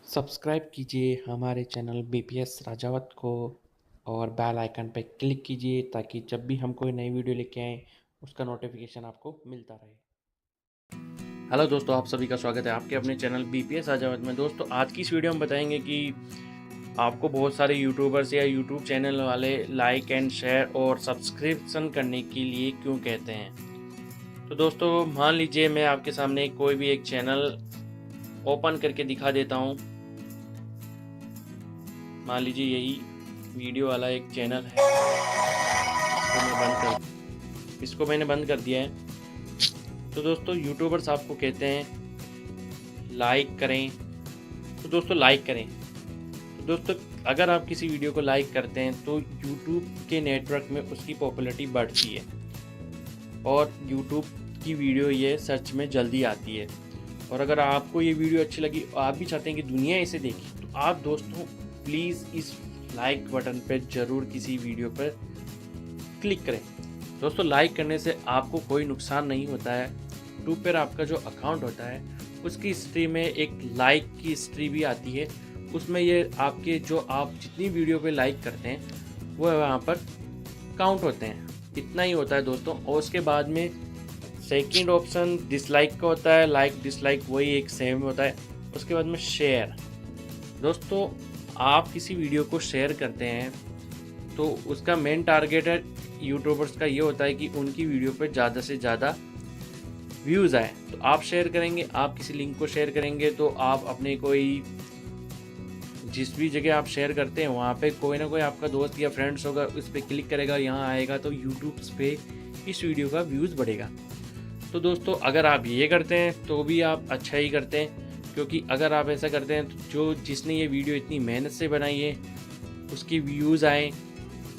Subscribe कीजिए हमारे channel BPS Rajawat को और बेल आइकन पर क्लिक कीजिए ताकि जब भी हम कोई नई वीडियो लेके आएँ उसका नोटिफिकेशन आपको मिलता रहे। हेलो दोस्तों, आप सभी का स्वागत है आपके अपने चैनल बीपीएस राजावत में। दोस्तों, आज की इस वीडियो में बताएंगे कि आपको बहुत सारे यूट्यूबर्स या यूट्यूब चैनल वाले लाइक एंड शेयर और सब्सक्रिप्शन करने के लिए क्यों कहते हैं। तो दोस्तों, मान लीजिए मैं आपके सामने कोई भी एक चैनल ओपन करके दिखा देता हूँ। मान लीजिए यही वीडियो वाला एक चैनल है, इसको मैंने बंद कर दिया है। तो दोस्तों, यूट्यूबर्स आपको कहते हैं लाइक करें, तो दोस्तों लाइक करें। तो दोस्तों, अगर आप किसी वीडियो को लाइक करते हैं तो यूट्यूब के नेटवर्क में उसकी पॉपुलैरिटी बढ़ती है और यूट्यूब की वीडियो ये सर्च में जल्दी आती है। और अगर आपको ये वीडियो अच्छी लगी और आप भी चाहते हैं कि दुनिया इसे देखे, तो आप दोस्तों प्लीज़ इस लाइक बटन पर ज़रूर किसी वीडियो पर क्लिक करें। दोस्तों, लाइक करने से आपको कोई नुकसान नहीं होता है। यूट्यूब पर आपका जो अकाउंट होता है उसकी हिस्ट्री में एक लाइक की हिस्ट्री भी आती है। उसमें ये आपके जो आप जितनी वीडियो पे लाइक करते हैं वो वहाँ पर काउंट होते हैं। इतना ही होता है दोस्तों। और उसके बाद में सेकंड ऑप्शन डिसलाइक का होता है। लाइक डिसलाइक वही एक सेम होता है। उसके बाद में शेयर। दोस्तों, आप किसी वीडियो को शेयर करते हैं तो उसका मेन टारगेट है यूट्यूबर्स का ये होता है कि उनकी वीडियो पे ज़्यादा से ज़्यादा व्यूज़ आए। तो आप शेयर करेंगे, आप किसी लिंक को शेयर करेंगे तो आप अपने कोई जिस भी जगह आप शेयर करते हैं वहाँ पे कोई ना कोई आपका दोस्त या फ्रेंड्स होगा, उस पर क्लिक करेगा, यहाँ आएगा तो यूट्यूब पे इस वीडियो का व्यूज़ बढ़ेगा। तो दोस्तों, अगर आप ये करते हैं तो भी आप अच्छा ही करते हैं, क्योंकि अगर आप ऐसा करते हैं तो जिसने ये वीडियो इतनी मेहनत से बनाई है उसकी व्यूज़ आएँ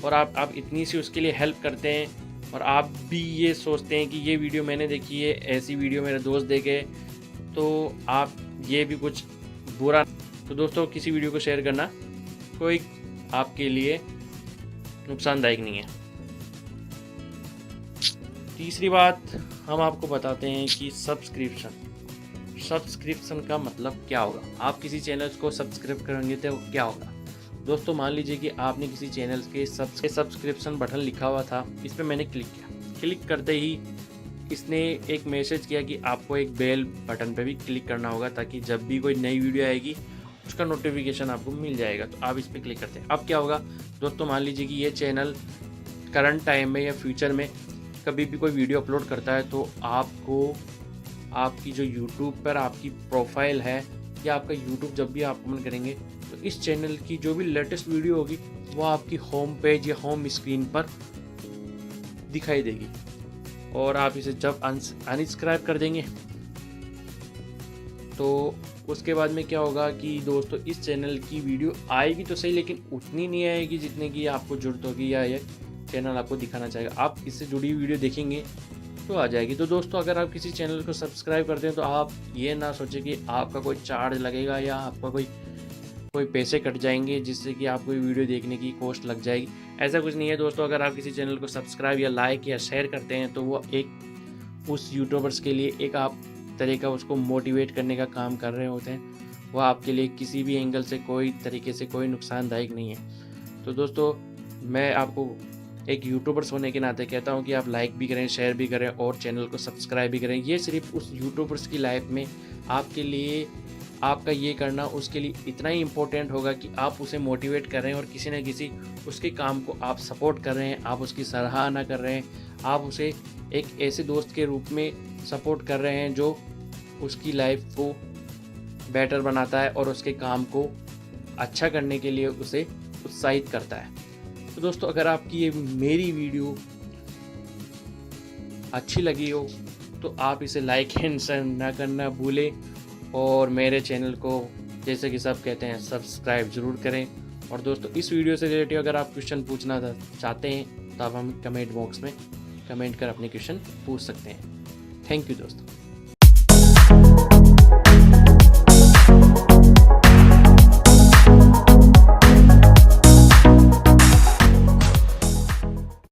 और आप इतनी सी उसके लिए हेल्प करते हैं और आप भी ये सोचते हैं कि ये वीडियो मैंने देखी है, ऐसी वीडियो मेरे दोस्त देखे, तो आप ये भी कुछ बुरा। तो दोस्तों, किसी वीडियो को शेयर करना कोई आपके लिए नुकसानदायक नहीं है। तीसरी बात हम आपको बताते हैं कि सब्सक्रिप्शन का मतलब क्या होगा। आप किसी चैनल को सब्सक्राइब करेंगे तो क्या होगा। दोस्तों, मान लीजिए कि आपने किसी चैनल के सब्सक्रिप्शन बटन लिखा हुआ था, इस पर मैंने क्लिक किया। क्लिक करते ही इसने एक मैसेज किया कि आपको एक बेल बटन पे भी क्लिक करना होगा ताकि जब भी कोई नई वीडियो आएगी उसका नोटिफिकेशन आपको मिल जाएगा। तो आप इस पर क्लिक करते हैं। अब क्या होगा दोस्तों, मान लीजिए कि ये चैनल करंट टाइम में या फ्यूचर में कभी भी कोई वीडियो अपलोड करता है तो आपको आपकी जो यूट्यूब पर आपकी प्रोफाइल है या आपका यूट्यूब जब भी आप ओपन करेंगे तो इस चैनल की जो भी लेटेस्ट वीडियो होगी वो आपकी होम पेज या होम स्क्रीन पर दिखाई देगी। और आप इसे जब अनसब्सक्राइब कर देंगे तो उसके बाद में क्या होगा कि दोस्तों, इस चैनल की वीडियो आएगी तो सही, लेकिन उतनी नहीं आएगी जितने की आपको जरूरत होगी या ये चैनल आपको दिखाना चाहेगा। आप इससे जुड़ी वीडियो देखेंगे तो आ जाएगी। तो दोस्तों, अगर आप किसी चैनल को सब्सक्राइब करते हैं तो आप ये ना सोचें कि आपका कोई चार्ज लगेगा या आपका कोई पैसे कट जाएंगे जिससे कि आपको वीडियो देखने की कॉस्ट लग जाएगी। ऐसा कुछ नहीं है दोस्तों। अगर आप किसी चैनल को सब्सक्राइब या लाइक या शेयर करते हैं तो वो एक उस यूट्यूबर्स के लिए एक आप तरह का उसको मोटिवेट करने का काम कर रहे होते हैं। वह आपके लिए किसी भी एंगल से कोई तरीके से कोई नुकसानदायक नहीं है। तो दोस्तों, मैं आपको एक यूट्यूबर्स होने के नाते कहता हूं कि आप लाइक भी करें, शेयर भी करें और चैनल को सब्सक्राइब भी करें। ये सिर्फ उस यूट्यूबर्स की लाइफ में आपके लिए आपका ये करना उसके लिए इतना ही इम्पोर्टेंट होगा कि आप उसे मोटिवेट कर रहे हैं और किसी न किसी उसके काम को आप सपोर्ट कर रहे हैं, आप उसकी सराहना कर रहे हैं, आप उसे एक ऐसे दोस्त के रूप में सपोर्ट कर रहे हैं जो उसकी लाइफ को बेटर बनाता है और उसके काम को अच्छा करने के लिए उसे उत्साहित करता है। तो दोस्तों, अगर आपकी ये मेरी वीडियो अच्छी लगी हो तो आप इसे लाइक एंड शेयर ना करना भूलें और मेरे चैनल को जैसे कि सब कहते हैं सब्सक्राइब ज़रूर करें। और दोस्तों, इस वीडियो से रिलेटेड अगर आप क्वेश्चन पूछना चाहते हैं तो आप हम कमेंट बॉक्स में कमेंट कर अपने क्वेश्चन पूछ सकते हैं। थैंक यू दोस्तों।